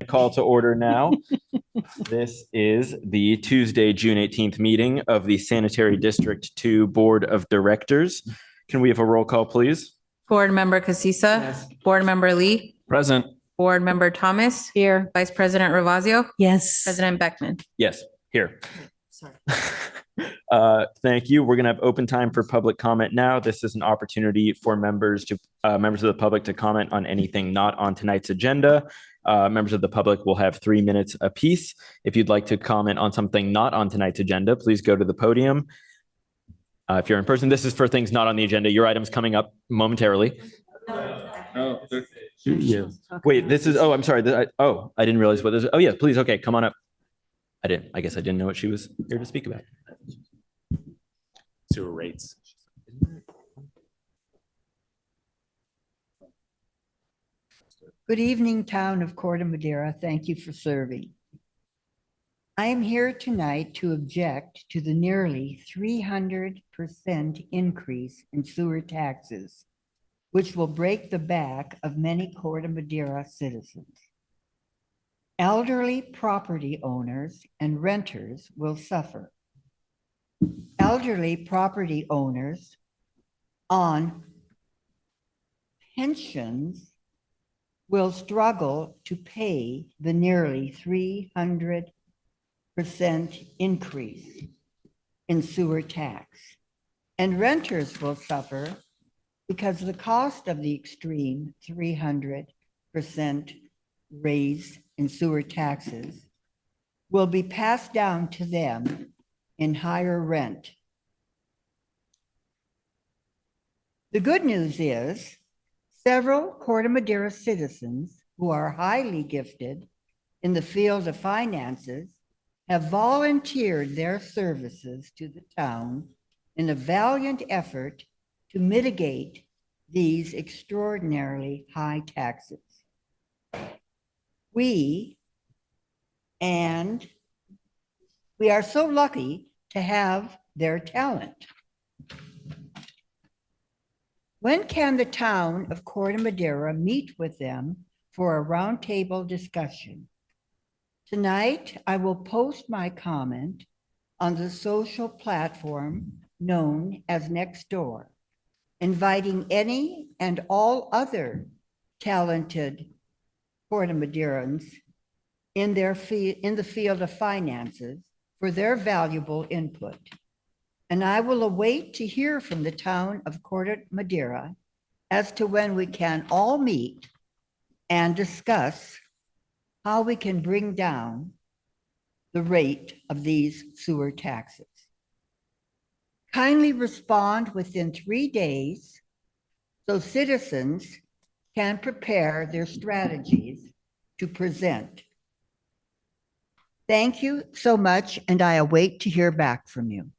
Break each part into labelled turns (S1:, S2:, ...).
S1: call to order now. This is the Tuesday, June 18th meeting of the Sanitary District 2 Board of Directors. Can we have a roll call, please?
S2: Board Member Casissa.
S3: Yes.
S2: Board Member Lee.
S1: Present.
S2: Board Member Thomas.
S3: Here.
S2: Vice President Ravazio.
S3: Yes.
S2: President Beckman.
S1: Yes, here.
S3: Sorry.
S1: Thank you. We're going to have open time for public comment now. This is an opportunity for members of the public to comment on anything not on tonight's agenda. Members of the public will have 3 minutes apiece. If you'd like to comment on something not on tonight's agenda, please go to the podium. If you're in person, this is for things not on the agenda. Your item's coming up momentarily. Yeah. Wait, this is, oh, I'm sorry. I didn't realize what this is. Oh, yeah, please. Okay, come on up. I guess I didn't know what she was here to speak about.
S4: Sewer rates.
S5: Good evening, town of Corte, Madera. Thank you for serving. I am here tonight to object to the nearly 300% increase in sewer taxes, which will break the back of many Corte Madera citizens. Elderly property owners and renters will suffer. Elderly property owners on pensions will struggle to pay the nearly 300% increase in sewer tax. And renters will suffer because the cost of the extreme 300% raise in sewer taxes will be passed down to them in higher rent. The good news is several Corte Madera citizens who are highly gifted in the field of finances have volunteered their services to the town in a valiant effort to mitigate these extraordinarily high taxes. We are so lucky to have their talent. When can the town of Corte Madera meet with them for a roundtable discussion? Tonight, I will post my comment on the social platform known as Nextdoor, inviting any and all other talented Corte Maderans in the field of finances for their valuable input. And I will await to hear from the town of Corte Madera as to when we can all meet and discuss how we can bring down the rate of these sewer taxes. Kindly respond within 3 days so citizens can prepare their strategies to present. Thank you so much, and I await to hear back from you.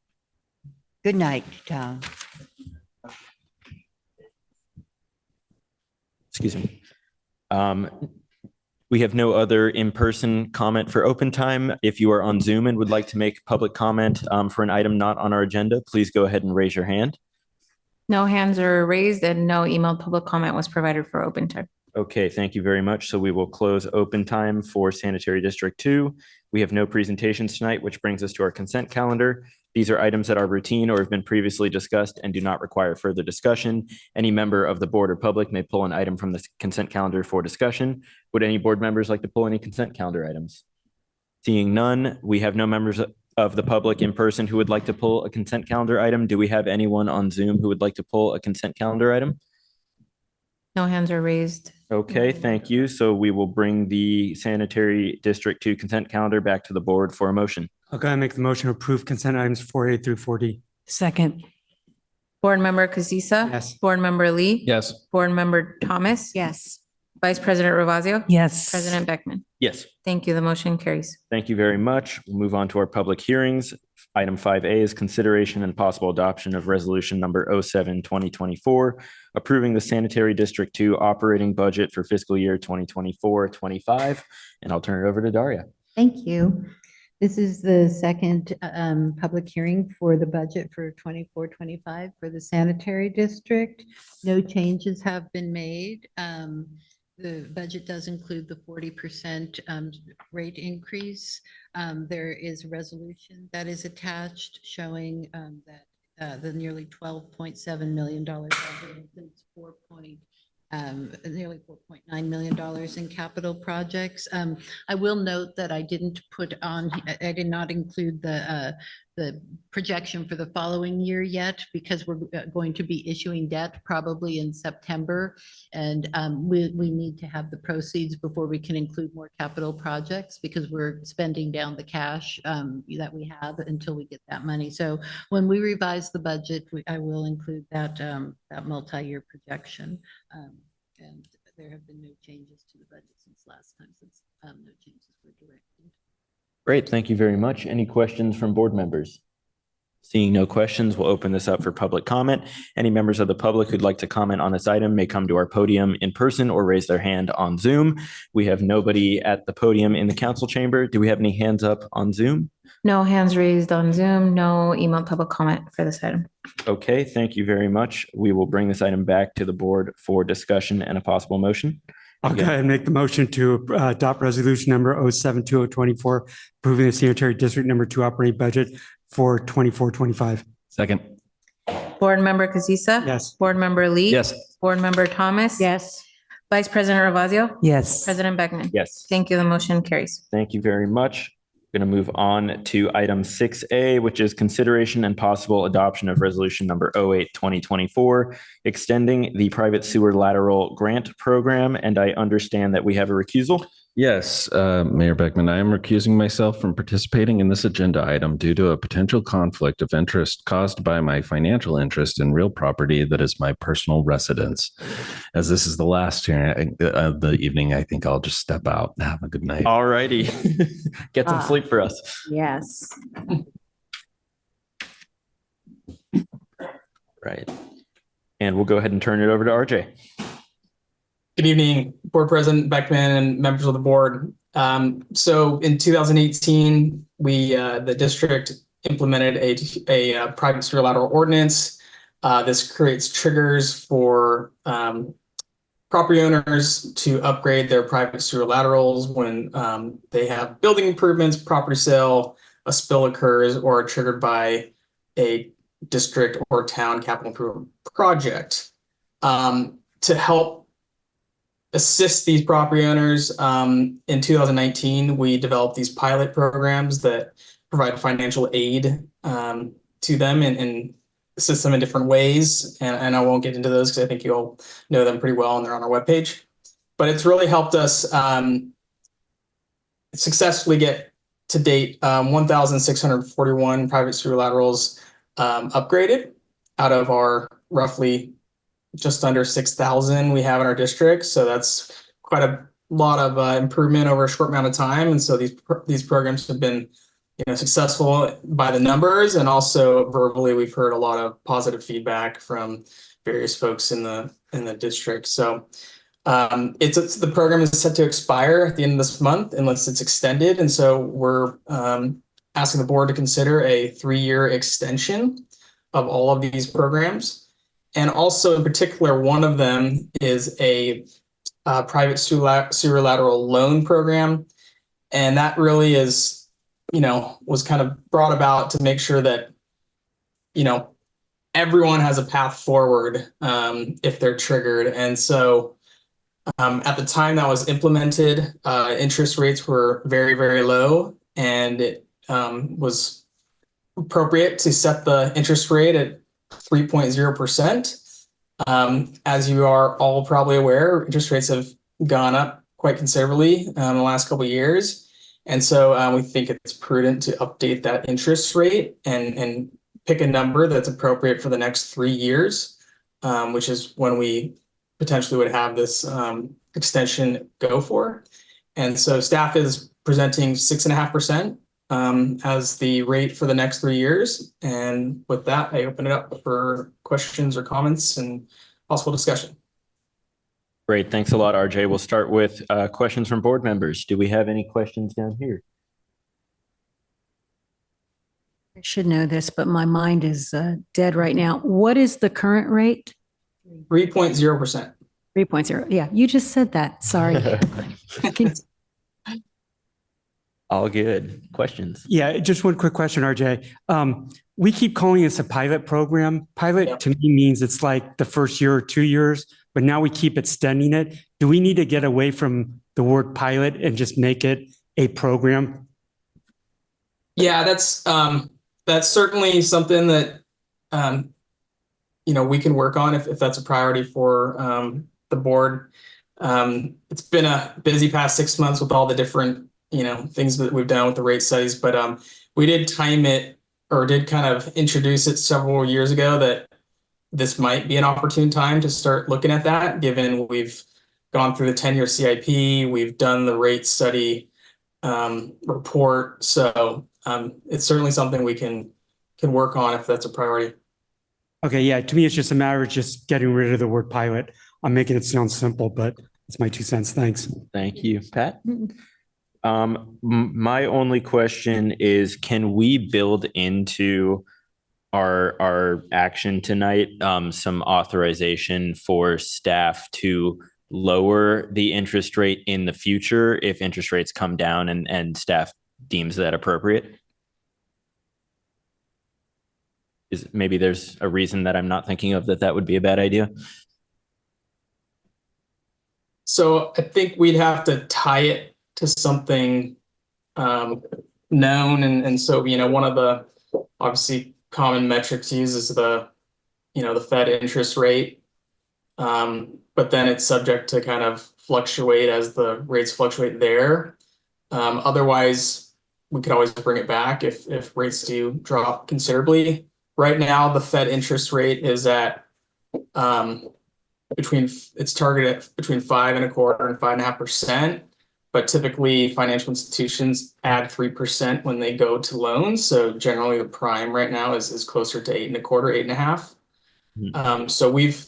S5: Good night, town.
S1: Excuse me. We have no other in-person comment for open time. If you are on Zoom and would like to make public comment for an item not on our agenda, please go ahead and raise your hand.
S2: No hands are raised and no emailed public comment was provided for open time.
S1: Okay, thank you very much. So we will close open time for Sanitary District 2. We have no presentations tonight, which brings us to our consent calendar. These are items that are routine or have been previously discussed and do not require further discussion. Any member of the board or public may pull an item from the consent calendar for discussion. Would any board members like to pull any consent calendar items? Seeing none, we have no members of the public in person who would like to pull a consent calendar item. Do we have anyone on Zoom who would like to pull a consent calendar item?
S2: No hands are raised.
S1: Okay, thank you. So we will bring the Sanitary District 2 consent calendar back to the board for a motion.
S3: I'll go ahead and make the motion to approve consent items 4A through 4D.
S5: Second.
S2: Board Member Casissa.
S3: Yes.
S2: Board Member Lee.
S4: Yes.
S2: Board Member Thomas.
S5: Yes.
S2: Vice President Ravazio.
S5: Yes.
S2: President Beckman.
S1: Yes,
S2: Thank you. The motion carries.
S1: thank you very much. We'll move on to our public hearings. Item 5A is consideration and possible adoption of resolution number 07-2024, approving the Sanitary District 2 operating budget for fiscal year 2024-25. And I'll turn it over to Daria.
S6: Thank you. This is the second public hearing for the budget for 24-25 for the sanitary district. No changes have been made. The budget does include the 40% rate increase. There is a resolution that is attached showing that the nearly $12.7 million budget includes nearly $4.9 million in capital projects. I will note that I did not include the projection for the following year yet, because we're going to be issuing debt probably in September. And we need to have the proceeds before we can include more capital projects, because we're spending down the cash that we have until we get that money. So when we revise the budget, I will include that multi-year projection. And there have been no changes to the budget since last time, since no changes were directed.
S1: Great, thank you very much. Any questions from board members? Seeing no questions, we'll open this up for public comment. Any members of the public who'd like to comment on this item may come to our podium in person or raise their hand on Zoom. We have nobody at the podium in the council chamber. Do we have any hands up on Zoom?
S2: No hands raised on Zoom, no emailed public comment for this item.
S1: Okay, thank you very much. We will bring this item back to the board for discussion and a possible motion.
S3: I'll go ahead and make the motion to adopt resolution number 072024, approving the sanitary district number 2 operating budget for 24-25.
S4: Second.
S2: Board Member Kaziza?
S3: Yes.
S2: Board Member Lee?
S4: Yes.
S2: Board Member Thomas?
S6: Yes.
S2: Vice President Ravazio?
S3: Yes.
S2: President Beckman?
S1: Yes.
S2: Thank you. The motion carries.
S1: Thank you very much. Going to move on to item 6A, which is consideration and possible adoption of resolution number 08-2024, extending the private sewer lateral grant program. And I understand that we have a recusal.
S4: Yes, Mayor Beckman, I am recusing myself from participating in this agenda item due to a potential conflict of interest caused by my financial interest in real property that is my personal residence. As this is the last hearing of the evening, I think I'll just step out. Have a good night.
S1: All righty. Get some sleep for us.
S6: Yes.
S1: Right. And we'll go ahead and turn it over to RJ.
S7: Good evening, Board President Beckman and members of the board. So in 2018, the district implemented a private sewer lateral ordinance. This creates triggers for property owners to upgrade their private sewer laterals when they have building improvements, property sale, a spill occurs, or are triggered by a district or town capital improvement project. To help assist these property owners, in 2019, we developed these pilot programs that provide financial aid to them and assist them in different ways. And I won't get into those because I think you all know them pretty well and they're on our webpage. But it's really helped us successfully get to date 1,641 private sewer laterals upgraded out of our roughly just under 6,000 we have in our district. So that's quite a lot of improvement over a short amount of time. And so these programs have been, successful by the numbers, and also verbally, we've heard a lot of positive feedback from various folks in the district. So the program is set to expire at the end of this month unless it's extended. And so we're asking the board to consider a 3-year extension of all of these programs. And also, in particular, one of them is a private sewer lateral loan program. And that really is, was kind of brought about to make sure that, everyone has a path forward if they're triggered. And so at the time that was implemented, interest rates were very, very low, and it was appropriate to set the interest rate at 3.0%. As you are all probably aware, interest rates have gone up quite considerably in the last couple of years. And so we think it's prudent to update that interest rate and pick a number that's appropriate for the next 3 years, which is when we potentially would have this extension go for. And so staff is presenting 6.5% as the rate for the next 3 years. And with that, I open it up for questions or comments and possible discussion.
S1: Great. Thanks a lot, RJ. We'll start with questions from board members. Do we have any questions down here?
S8: I should know this, but my mind is dead right now. What is the current rate?
S7: 3.0%.
S8: 3.0. Yeah, you just said that. Sorry.
S1: All good. Questions?
S3: Yeah, just one quick question, RJ. We keep calling this a pilot program. Pilot to me means it's like the first year or 2 years, but now we keep extending it. Do we need to get away from the word pilot and just make it a program?
S7: Yeah, that's certainly something that we can work on if that's a priority for the board. It's been a busy past 6 months with all the different things that we've done with the rate studies, but we did time it, or did kind of introduce it several years ago, that this might be an opportune time to start looking at that, given we've gone through the 10-year CIP, we've done the rate study report. So it's certainly something we can work on if that's a priority.
S3: Okay, yeah, to me, it's just a matter of just getting rid of the word pilot. I'm making it sound simple, but it's my 2 cents. Thanks.
S1: Thank you, Pat. My only question is, can we build into our action tonight some authorization for staff to lower the interest rate in the future if interest rates come down and staff deems that appropriate? Maybe there's a reason that I'm not thinking of that would be a bad idea.
S7: So I think we'd have to tie it to something known, and so one of the obviously common metrics used is the Fed interest rate, but then it's subject to kind of fluctuate as the rates fluctuate there. Otherwise, we could always bring it back if rates do drop considerably. Right now, the Fed interest rate is at it's targeted between 5.25% and 5.5%. But typically financial institutions add 3% when they go to loans. So generally the prime right now is closer to 8.25%, 8.5%. So we've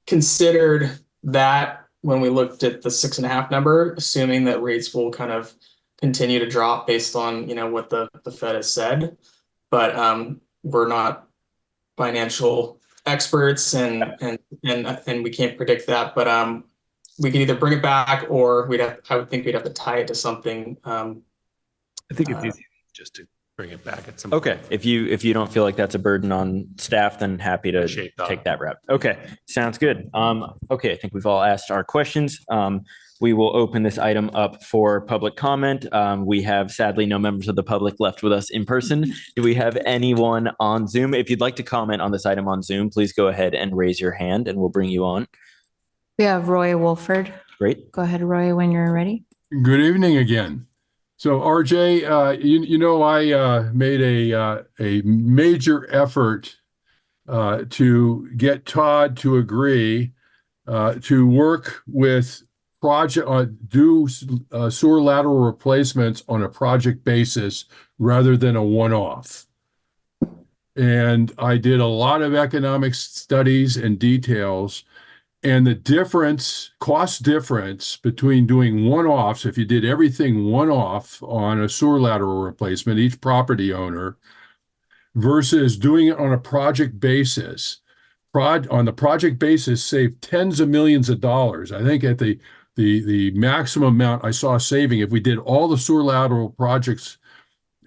S7: considered that when we looked at the 6.5 number, assuming that rates will kind of continue to drop based on what the Fed has said. But we're not financial experts and we can't predict that. But we could either bring it back, or I would think we'd have to tie it to something.
S9: I think it's easy just to bring it back at some
S1: Okay,
S9: point.
S1: if you don't feel like that's a burden on staff, then happy to take that route. Okay, sounds good. Okay, I think we've all asked our questions. We will open this item up for public comment. We have sadly no members of the public left with us in person. Do we have anyone on Zoom? If you'd like to comment on this item on Zoom, please go ahead and raise your hand and we'll bring you on.
S2: We have Roy Wolford.
S1: Great.
S2: Go ahead, Roy, when you're ready.
S10: Good evening again. So RJ, I made a major effort to get Todd to agree to work with do sewer lateral replacements on a project basis rather than a one-off. And I did a lot of economic studies and details. And the cost difference between doing one-offs, if you did everything one-off on a sewer lateral replacement, each property owner, versus doing it on a project basis, on the project basis saved tens of millions of dollars. I think at the maximum amount I saw saving, if we did all the sewer lateral projects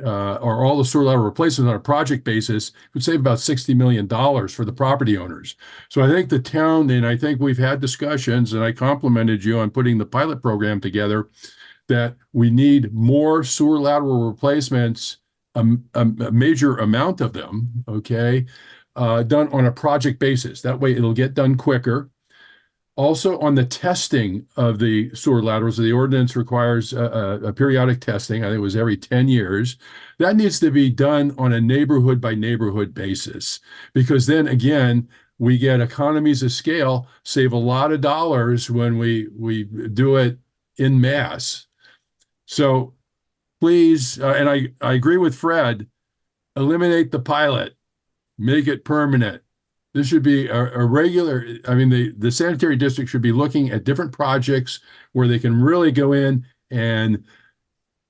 S10: or all the sewer lateral replacements on a project basis, it would save about $60 million for the property owners. So I think the town, and I think we've had discussions, and I complimented you on putting the pilot program together, that we need more sewer lateral replacements, a major amount of them, okay, done on a project basis. That way it'll get done quicker. Also, on the testing of the sewer laterals, the ordinance requires a periodic testing. I think it was every 10 years. That needs to be done on a neighborhood by neighborhood basis, because then again, we get economies of scale, save a lot of dollars when we do it in mass. So please, and I agree with Fred, eliminate the pilot, make it permanent. This should be a regular, the sanitary district should be looking at different projects where they can really go in and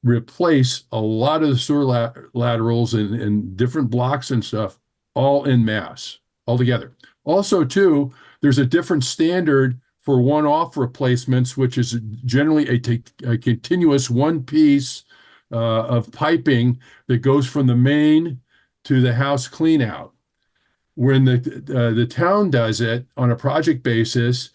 S10: replace a lot of the sewer laterals and different blocks and stuff, all in mass, all together. Also, too, there's a different standard for one-off replacements, which is generally a continuous one piece of piping that goes from the main to the house clean out. When the town does it on a project basis,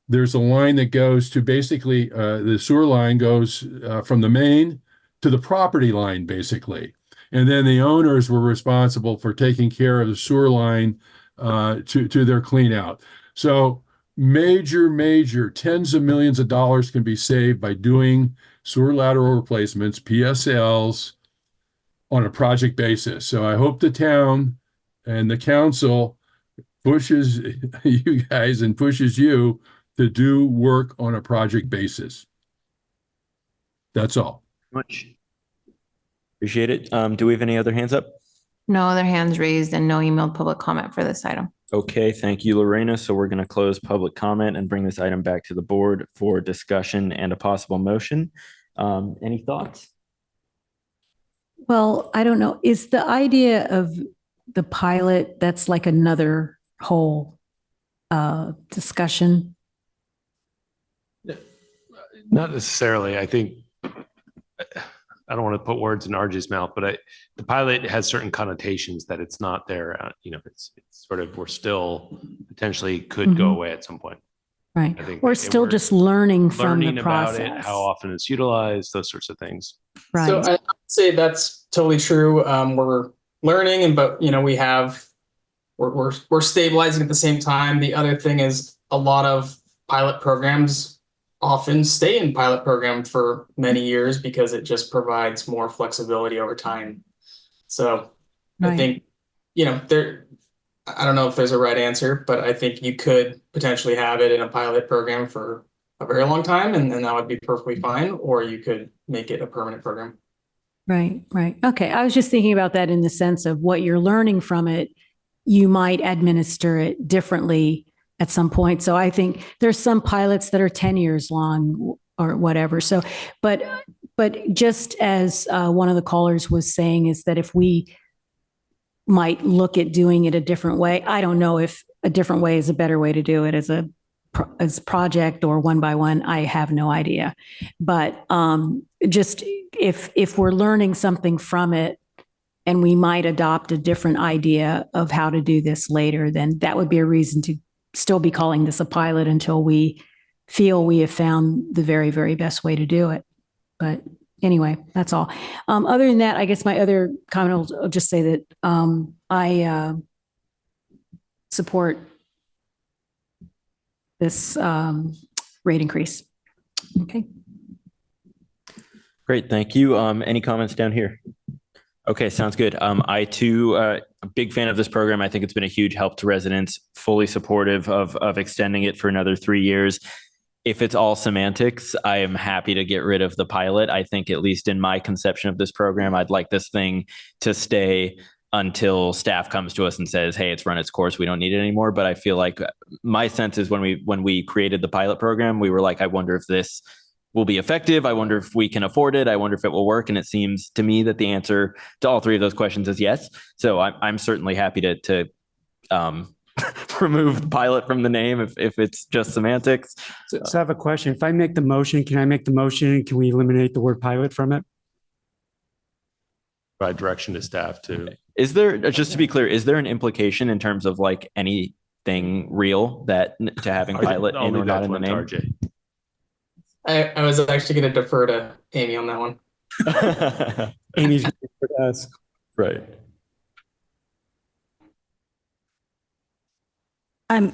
S10: there's a line that goes to basically the sewer line goes from the main to the property line, basically. And then the owners were responsible for taking care of the sewer line to their clean out. So major tens of millions of dollars can be saved by doing sewer lateral replacements, PSLs, on a project basis. So I hope the town and the council pushes you guys and pushes you to do work on a project basis. That's all.
S1: Much. Appreciate it. Do we have any other hands up?
S2: No other hands raised and no emailed public comment for this item.
S1: Okay, thank you, Lorena. So we're going to close public comment and bring this item back to the board for discussion and a possible motion. Any thoughts?
S8: Well, I don't know. Is the idea of the pilot, that's like another whole discussion?
S9: Not necessarily. I think, I don't want to put words in RJ's mouth, but the pilot has certain connotations that it's not there. It's sort of, we're still potentially could go away at some point.
S8: Right.
S9: I think
S8: Or still
S9: we're
S8: just learning from the
S9: learning about
S8: process.
S9: it, how often it's utilized, those sorts of things.
S8: Right.
S7: So I'd say that's totally true. We're learning, but we're stabilizing at the same time. The other thing is a lot of pilot programs often stay in pilot program for many years because it just provides more flexibility over time. So I think, I don't know if there's a right answer, but I think you could potentially have it in a pilot program for a very long time, and that would be perfectly fine, or you could make it a permanent program.
S8: Right. Okay. I was just thinking about that in the sense of what you're learning from it. You might administer it differently at some point. So I think there's some pilots that are 10 years long or whatever. So, but just as one of the callers was saying, is that if we might look at doing it a different way, I don't know if a different way is a better way to do it as project or one by one. I have no idea. But just if we're learning something from it, and we might adopt a different idea of how to do this later, then that would be a reason to still be calling this a pilot until we feel we have found the very, very best way to do it. But anyway, that's all. Other than that, I guess my other comment, I'll just say that I support this rate increase. Okay.
S1: Great, thank you. Any comments down here? Okay, sounds good. I too, a big fan of this program. I think it's been a huge help to residents, fully supportive of extending it for another 3 years. If it's all semantics, I am happy to get rid of the pilot. I think, at least in my conception of this program, I'd like this thing to stay until staff comes to us and says, hey, it's run its course, we don't need it anymore. But I feel like my sense is when we created the pilot program, we were like, I wonder if this will be effective. I wonder if we can afford it. I wonder if it will work. And it seems to me that the answer to all three of those questions is yes. So I'm certainly happy to remove pilot from the name if it's just semantics.
S3: So I have a question. If I make the motion, can I make the motion and can we eliminate the word pilot from it?
S9: Provide direction to staff to.
S1: Okay. Is there, just to be clear, is there an implication in terms of like anything real that to having pilot in or not in the name?
S9: RJ.
S7: I was actually going to defer to Amy on that one.
S3: Amy's for us.
S1: Right.
S11: I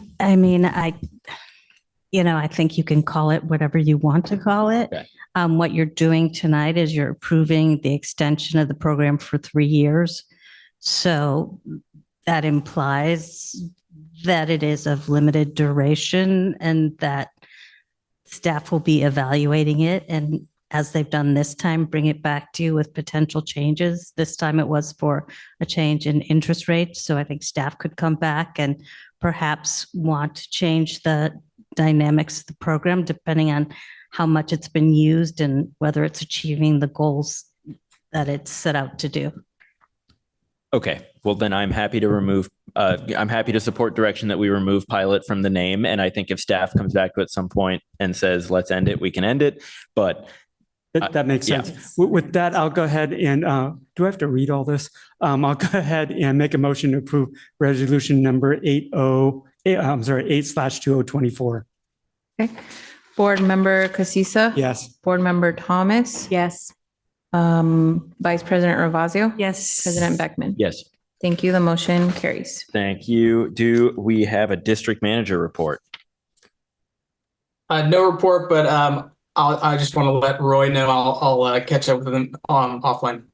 S11: think you can call it whatever you want to call it.
S1: Okay.
S11: What you're doing tonight is you're approving the extension of the program for 3 years. So that implies that it is of limited duration and that staff will be evaluating it. And as they've done this time, bring it back to you with potential changes. This time it was for a change in interest rates. So I think staff could come back and perhaps want to change the dynamics of the program depending on how much it's been used and whether it's achieving the goals that it's set out to do.
S1: Okay, well then I'm happy to remove I'm happy to support direction that we remove pilot from the name. And I think if staff comes back to it at some point and says, let's end it, we can end it. But
S3: That makes
S1: yeah.
S3: sense. With that, I'll go ahead and, do I have to read all this? I'll go ahead and make a motion to approve resolution number 8/2024.
S2: Board Member Casissa?
S3: Yes.
S2: Board Member Thomas?
S8: Yes.
S2: Vice President Ravazio?
S8: Yes.
S2: President Beckman?
S1: Yes,
S2: Thank you. The motion carries.
S1: thank you. Do we have a district manager report?
S7: No report, but I just want to let Roy know I'll catch up with him offline.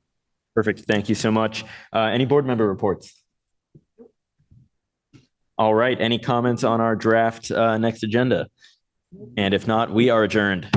S1: Perfect. Thank you so much. Any board member reports? All right. Any comments on our draft next agenda? And if not, we are adjourned.